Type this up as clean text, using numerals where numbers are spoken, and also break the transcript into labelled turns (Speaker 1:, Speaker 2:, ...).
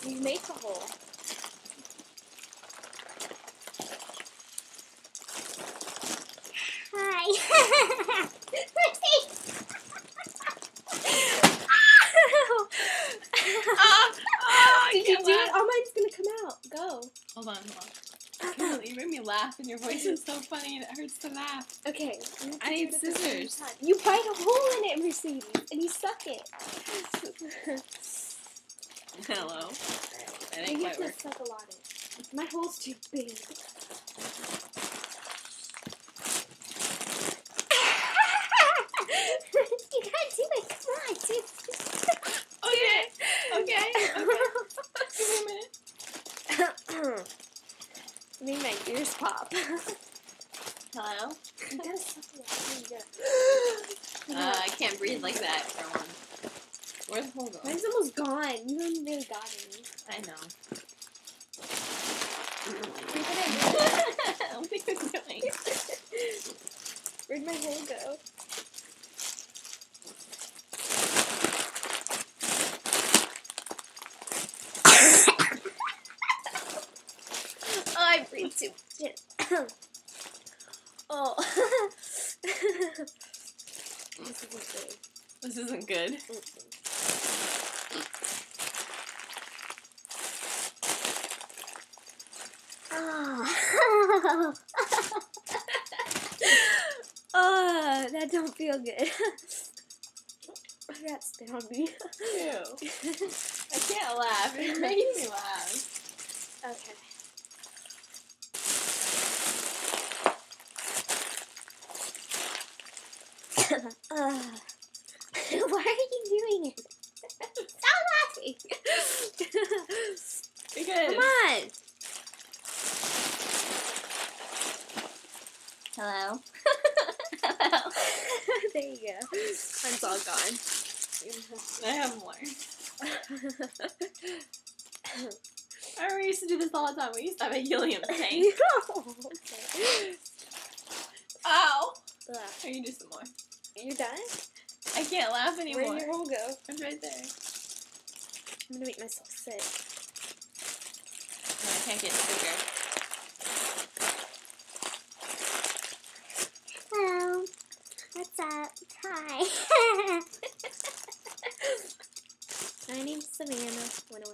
Speaker 1: You make a hole.
Speaker 2: Hi.
Speaker 1: Did you do it? Oh, mine's gonna come out. Go.
Speaker 3: Hold on. You made me laugh, and your voice is so funny, and it hurts to laugh.
Speaker 1: Okay.
Speaker 3: I need scissors.
Speaker 1: You bite a hole in it, Mercedes, and you suck it.
Speaker 3: Hello. That
Speaker 1: You
Speaker 3: ain't
Speaker 1: have
Speaker 3: quite
Speaker 1: to
Speaker 3: work.
Speaker 1: suck a lot in it. My hole's too big.
Speaker 2: You gotta do it. Come on, dude.
Speaker 3: Okay. Give me a minute.
Speaker 1: Made my ears pop.
Speaker 3: Hello?
Speaker 1: You gotta suck a lot.
Speaker 3: I can't breathe like that for one. Where's the hole going?
Speaker 1: Mine's almost gone. You haven't really got any.
Speaker 3: I know.
Speaker 1: Look what I did.
Speaker 3: I don't think it's doing.
Speaker 1: Where'd my hole go? Oh, I breathe too much. Oh. This isn't good.
Speaker 3: This isn't good.
Speaker 2: Oh.
Speaker 1: Oh, that don't feel good. That spit on me.
Speaker 3: Ew. I can't laugh. It makes me laugh.
Speaker 1: Okay.
Speaker 2: Why are you doing it? Stop laughing.
Speaker 3: Because.
Speaker 1: Come on.
Speaker 3: Hello?
Speaker 1: There you go. Mine's all gone.
Speaker 3: I have more. I remember we used to do this all the time. We used to have a helium tank.
Speaker 1: Okay.
Speaker 3: Ow!
Speaker 1: Ugh.
Speaker 3: I can do some more.
Speaker 1: You're done?
Speaker 3: I can't laugh anymore.
Speaker 1: Where'd your hole go?
Speaker 3: It's right there.
Speaker 1: I'm gonna make myself sick.
Speaker 3: No, I can't get bigger.
Speaker 2: Hello. What's up? Hi.
Speaker 1: My name's Savannah. Wanna